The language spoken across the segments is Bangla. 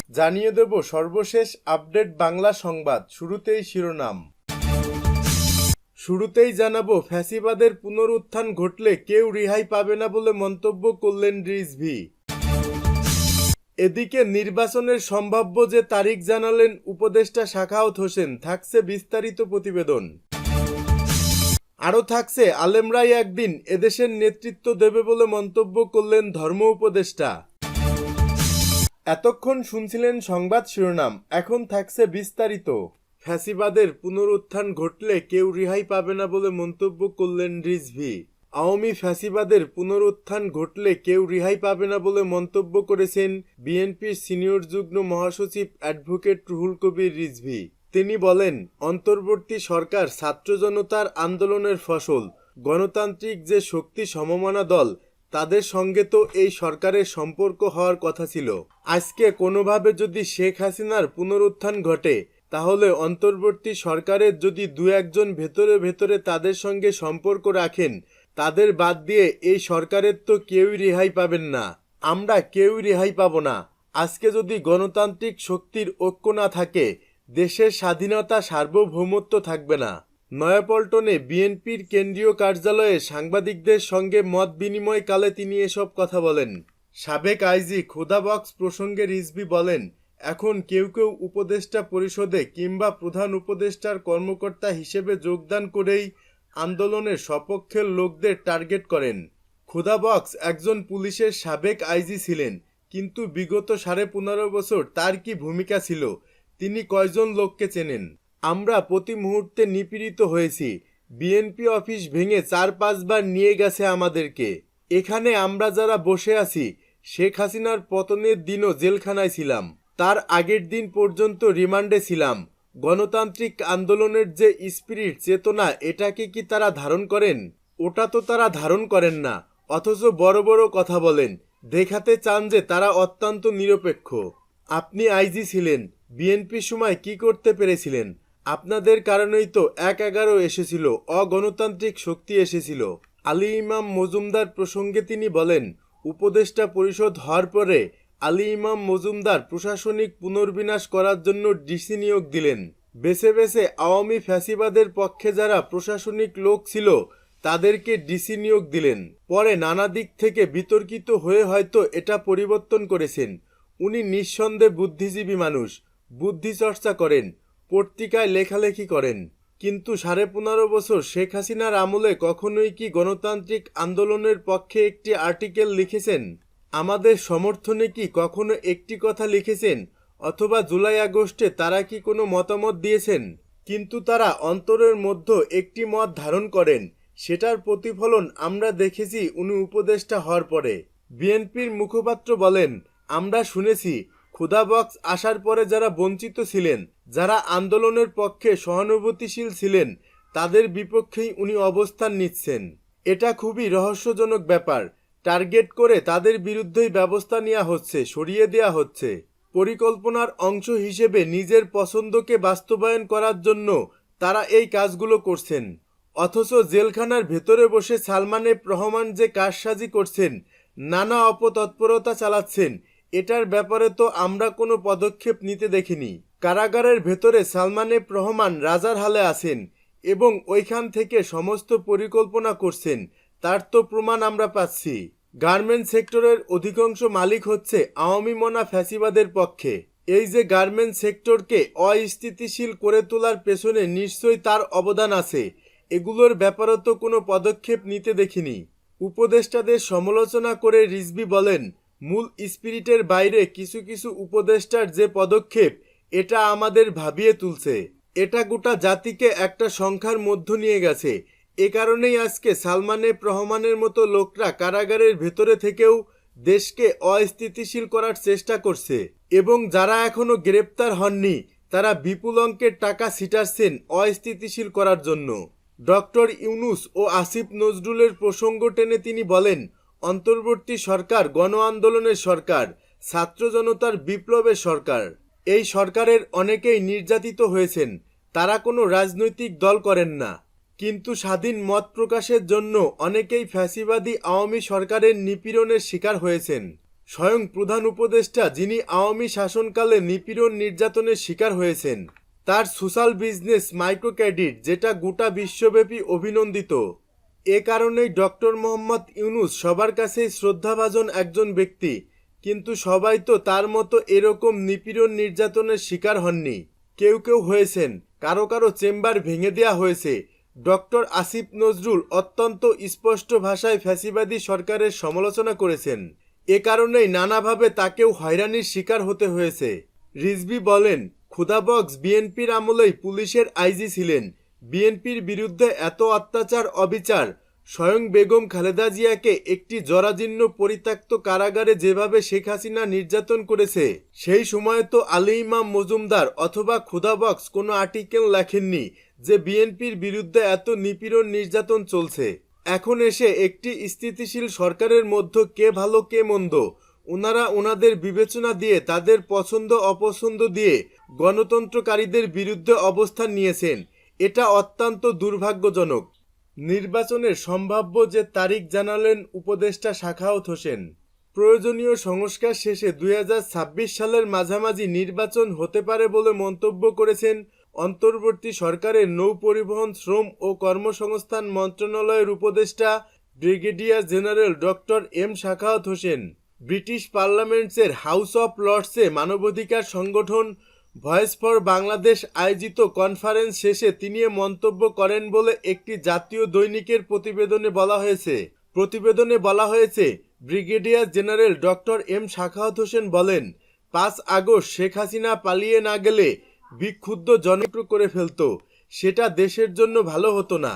জানিয়ে দেব সর্বশেষ আপডেট বাংলা সংবাদ। শুরুতেই শিরোনাম। শুরুতেই জানাবো, ফ্যাসিবাদের পুনরুত্থান ঘটলে কেউ রেহাই পাবে না বলে মন্তব্য করলেন রিজভী। এদিকে নির্বাচনের সম্ভাব্য যে তারিখ জানালেন উপদেষ্টা সাখাওয়াত হোসেন। থাকছে বিস্তারিত প্রতিবেদন। আরও থাকছে, আলেমরাই একদিন এদেশের নেতৃত্ব দেবে বলে মন্তব্য করলেন ধর্ম উপদেষ্টা। এতক্ষণ শুনছিলেন সংবাদ শিরোনাম, এখন থাকছে বিস্তারিত। ফ্যাসিবাদের পুনরুত্থান ঘটলে কেউ রেহাই পাবে না বলে মন্তব্য করলেন রিজভী। আওয়ামী ফ্যাসিবাদের পুনরুত্থান ঘটলে কেউ রেহাই পাবে না বলে মন্তব্য করেছেন বিএনপির সিনিয়র যুগ্ম মহাসচিব অ্যাডভোকেট রুহুল কবির রিজভী। তিনি বলেন, অন্তর্বর্তী সরকার ছাত্র জনতার আন্দোলনের ফসল। গণতান্ত্রিক যে শক্তি সমমনা দল, তাদের সঙ্গে তো এই সরকারের সম্পর্ক হওয়ার কথা ছিল। আজকে কোনোভাবে যদি শেখ হাসিনার পুনরুত্থান ঘটে, তাহলে অন্তর্বর্তী সরকারের যদি দু একজন ভেতরে ভেতরে তাদের সঙ্গে সম্পর্ক রাখেন, তাদের বাদ দিয়ে এই সরকারের তো কেউই রেহাই পাবেন না। আমরা কেউই রেহাই পাব না। আজকে যদি গণতান্ত্রিক শক্তির ঐক্য না থাকে, দেশের স্বাধীনতা সার্বভৌমত্ব থাকবে না। নয়াপল্টনে বিএনপির কেন্দ্রীয় কার্যালয়ে সাংবাদিকদের সঙ্গে মত বিনিময়কালে তিনি এসব কথা বলেন। সাবেক আইজি খোদা বক্স প্রসঙ্গে রিজভী বলেন, এখন কেউ কেউ উপদেষ্টা পরিষদে কিংবা প্রধান উপদেষ্টার কর্মকর্তা হিসেবে যোগদান করেই আন্দোলনের সপক্ষের লোকদের টার্গেট করেন। খোদা বক্স একজন পুলিশের সাবেক আইজি ছিলেন, কিন্তু বিগত 15.5 বছর তার কি ভূমিকা ছিল, তিনি কয়জন লোককে চেনেন? আমরা প্রতি মুহূর্তে নিপীড়িত হয়েছি। বিএনপি অফিস ভেঙে 4-5 বার নিয়ে গেছে আমাদেরকে। এখানে আমরা যারা বসে আছি, শেখ হাসিনার পতনের দিনও জেলখানায় ছিলাম, তার আগের দিন পর্যন্ত রিমান্ডে ছিলাম। গণতান্ত্রিক আন্দোলনের যে স্পিরিট, চেতনা, এটাকে কি তারা ধারণ করেন? ওটা তো তারা ধারণ করেন না, অথচ বড় বড় কথা বলেন, দেখাতে চান যে তারা অত্যন্ত নিরপেক্ষ। আপনি আইজি ছিলেন, বিএনপির সময় কি করতে পেরেছিলেন? আপনাদের কারণেই তো 1/11 এসেছিল, অগণতান্ত্রিক শক্তি এসেছিল। আলী ইমাম মজুমদার প্রসঙ্গে তিনি বলেন, উপদেষ্টা পরিষদ হওয়ার পরে আলী ইমাম মজুমদার প্রশাসনিক পুনর্বিন্যাস করার জন্য ডিসি নিয়োগ দিলেন। বেছে বেছে আওয়ামী ফ্যাসিবাদের পক্ষে যারা প্রশাসনিক লোক ছিল, তাদেরকে ডিসি নিয়োগ দিলেন। পরে নানা দিক থেকে বিতর্কিত হয়ে হয়তো এটা পরিবর্তন করেছেন। উনি নিঃসন্দেহে বুদ্ধিজীবী মানুষ, বুদ্ধি চর্চা করেন, পত্রিকায় লেখালেখি করেন। কিন্তু 15.5 বছর শেখ হাসিনার আমলে কখনোই কি গণতান্ত্রিক আন্দোলনের পক্ষে একটি আর্টিকেল লিখেছেন? আমাদের সমর্থনে কি কখনো একটি কথা লিখেছেন? অথবা জুলাই আগস্টে তারা কি কোনো মতামত দিয়েছেন? কিন্তু তারা অন্তরের মধ্যে একটি মত ধারণ করেন। সেটার প্রতিফলন আমরা দেখেছি উনি উপদেষ্টা হওয়ার পরে। বিএনপির মুখপাত্র বলেন, আমরা শুনেছি খোদা বক্স আসার পরে যারা বঞ্চিত ছিলেন, যারা আন্দোলনের পক্ষে সহানুভূতিশীল ছিলেন, তাদের বিপক্ষেই উনি অবস্থান নিচ্ছেন। এটা খুবই রহস্যজনক ব্যাপার। টার্গেট করে তাদের বিরুদ্ধেই ব্যবস্থা নেওয়া হচ্ছে, সরিয়ে দেওয়া হচ্ছে। পরিকল্পনার অংশ হিসেবে নিজের পছন্দকে বাস্তবায়ন করার জন্য তারা এই কাজগুলো করছেন। অথচ জেলখানার ভেতরে বসে সালমান এফ রহমান যে কারসাজি করছেন, নানা অপতৎপরতা চালাচ্ছেন, এটার ব্যাপারে তো আমরা কোনো পদক্ষেপ নিতে দেখিনি। কারাগারের ভেতরে সালমান এফ রহমান রাজার হালে আছেন এবং ওইখান থেকে সমস্ত পরিকল্পনা করছেন, তার তো প্রমাণ আমরা পাচ্ছি। গার্মেন্টস সেক্টরের অধিকাংশ মালিক হচ্ছে আওয়ামী মনা ফ্যাসিবাদের পক্ষে। এই যে গার্মেন্টস সেক্টরকে অস্থিতিশীল করে তোলার পেছনে নিশ্চয়ই তার অবদান আছে। এগুলোর ব্যাপারে তো কোনো পদক্ষেপ নিতে দেখিনি। উপদেষ্টাদের সমালোচনা করে রিজভী বলেন, মূল স্পিরিটের বাইরে কিছু কিছু উপদেষ্টার যে পদক্ষেপ, এটা আমাদের ভাবিয়ে তুলছে। এটা গোটা জাতিকে একটা সংখ্যার মধ্যে নিয়ে গেছে। এ কারণেই আজকে সালমান এফ রহমানের মতো লোকরা কারাগারের ভেতরে থেকেও দেশকে অস্থিতিশীল করার চেষ্টা করছে, এবং যারা এখনো গ্রেপ্তার হননি, তারা বিপুল অঙ্কের টাকা ছিটাচ্ছেন অস্থিতিশীল করার জন্য। ডক্টর ইউনূস ও আসিফ নজরুলের প্রসঙ্গ টেনে তিনি বলেন, অন্তর্বর্তী সরকার গণ আন্দোলনের সরকার, ছাত্র জনতার বিপ্লবের সরকার। এই সরকারের অনেকেই নির্যাতিত হয়েছেন, তারা কোনো রাজনৈতিক দল করেন না, কিন্তু স্বাধীন মত প্রকাশের জন্য অনেকেই ফ্যাসিবাদী আওয়ামী সরকারের নিপীড়নের শিকার হয়েছেন। স্বয়ং প্রধান উপদেষ্টা, যিনি আওয়ামী শাসনকালে নিপীড়ন নির্যাতনের শিকার হয়েছেন, তার সোশ্যাল বিজনেস মাইক্রো ক্রেডিট, যেটা গোটা বিশ্বব্যাপী অভিনন্দিত। এ কারণেই ডক্টর মোহাম্মদ ইউনূস সবার কাছেই শ্রদ্ধাভাজন একজন ব্যক্তি, কিন্তু সবাই তো তার মতো এরকম নিপীড়ন নির্যাতনের শিকার হননি। কেউ কেউ হয়েছেন, কারো কারো চেম্বার ভেঙে দেয়া হয়েছে। ডক্টর আসিফ নজরুল অত্যন্ত স্পষ্ট ভাষায় ফ্যাসিবাদী সরকারের সমালোচনা করেছেন। এ কারণেই নানাভাবে তাকেও হয়রানির শিকার হতে হয়েছে। রিজভী বলেন, ক্ষুধাবক্স বিএনপির আমলেই পুলিশের আইজি ছিলেন। বিএনপির বিরুদ্ধে এত অত্যাচার অবিচার, স্বয়ং বেগম খালেদা জিয়াকে একটি জরাজীর্ণ পরিত্যক্ত কারাগারে যেভাবে শেখ হাসিনা নির্যাতন করেছে, সেই সময়ে তো আলী ইমাম মজুমদার অথবা ক্ষুধাবক্স কোনো আর্টিকেল লেখেননি যে বিএনপির বিরুদ্ধে এত নিপীড়ন নির্যাতন চলছে। এখন এসে একটি স্থিতিশীল সরকারের মধ্যে কে ভালো কে মন্দ, ওনারা ওনাদের বিবেচনা দিয়ে, তাদের পছন্দ অপছন্দ দিয়ে গণতন্ত্রকারীদের বিরুদ্ধে অবস্থান নিয়েছেন। এটা অত্যন্ত দুর্ভাগ্যজনক। নির্বাচনের সম্ভাব্য যে তারিখ জানালেন উপদেষ্টা সাখাওয়াত হোসেন। প্রয়োজনীয় সংস্কার শেষে 2026 সালের মাঝামাঝি নির্বাচন হতে পারে বলে মন্তব্য করেছেন অন্তর্বর্তী সরকারের নৌ পরিবহন, শ্রম ও কর্মসংস্থান মন্ত্রণালয়ের উপদেষ্টা brigadier general doctor M Sakhawat Hossain. British পার্লামেন্টসের হাউস অফ লর্ডসে মানবাধিকার সংগঠন ভয়েস ফর বাংলাদেশ আয়োজিত কনফারেন্স শেষে তিনি এ মন্তব্য করেন বলে একটি জাতীয় দৈনিকের প্রতিবেদনে বলা হয়েছে, brigadier general doctor M Sakhawat Hossain বলেন, 5 আগস্ট শেখ হাসিনা পালিয়ে না গেলে বিক্ষুব্ধ জনপ্র করে ফেলত, সেটা দেশের জন্য ভালো হতো না।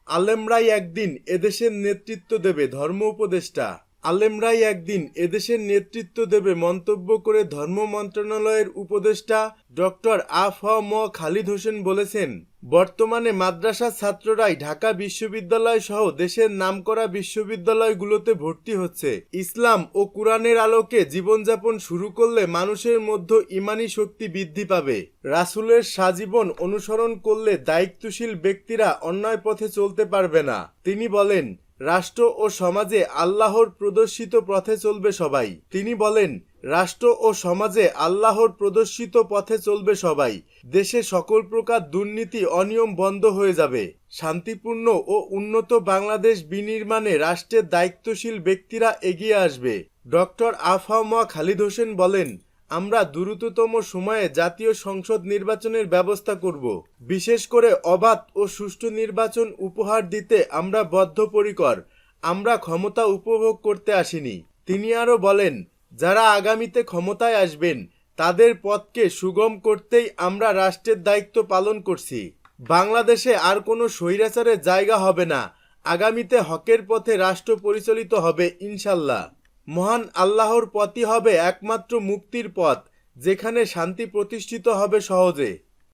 আলেমরাই একদিন এদেশের নেতৃত্ব দেবে, ধর্ম উপদেষ্টা। আলেমরাই একদিন এদেশের নেতৃত্ব দেবে মন্তব্য করে ধর্ম মন্ত্রণালয়ের উপদেষ্টা ডক্টর আ.ফ.ম. খালিদ হোসেন বলেছেন, বর্তমানে মাদ্রাসার ছাত্ররাই ঢাকা বিশ্ববিদ্যালয় সহ দেশের নামকরা বিশ্ববিদ্যালয়গুলোতে ভর্তি হচ্ছে। ইসলাম ও কুরআনের আলোকে জীবনযাপন শুরু করলে মানুষের মধ্যে ঈমানি শক্তি বৃদ্ধি পাবে। রাসূলের সাজীবন অনুসরণ করলে দায়িত্বশীল ব্যক্তিরা অন্যায় পথে চলতে পারবে না। তিনি বলেন, রাষ্ট্র ও সমাজে আল্লাহর প্রদর্শিত পথে চলবে সবাই। তিনি বলেন, রাষ্ট্র ও সমাজে আল্লাহর প্রদর্শিত পথে চলবে সবাই। দেশে সকল প্রকার দুর্নীতি অনিয়ম বন্ধ হয়ে যাবে। শান্তিপূর্ণ ও উন্নত বাংলাদেশ বিনির্মাণে রাষ্ট্রের দায়িত্বশীল ব্যক্তিরা এগিয়ে আসবে। ডক্টর আ.ফ.ম. খালিদ হোসেন বলেন, আমরা দ্রুততম সময়ে জাতীয় সংসদ নির্বাচনের ব্যবস্থা করব। বিশেষ করে অবাধ ও সুষ্ঠু নির্বাচন উপহার দিতে আমরা বদ্ধপরিকর। আমরা ক্ষমতা উপভোগ করতে আসিনি। তিনি আরও বলেন, যারা আগামীতে ক্ষমতায় আসবেন তাদের পথকে সুগম করতেই আমরা রাষ্ট্রের দায়িত্ব পালন করছি। বাংলাদেশে আর কোনো স্বৈরাচারের জায়গা হবে না। আগামীতে হকের পথে রাষ্ট্র পরিচালিত হবে ইনশাল্লাহ। মহান আল্লাহর পথই হবে একমাত্র মুক্তির পথ, যেখানে শান্তি প্রতিষ্ঠিত হবে সহজে।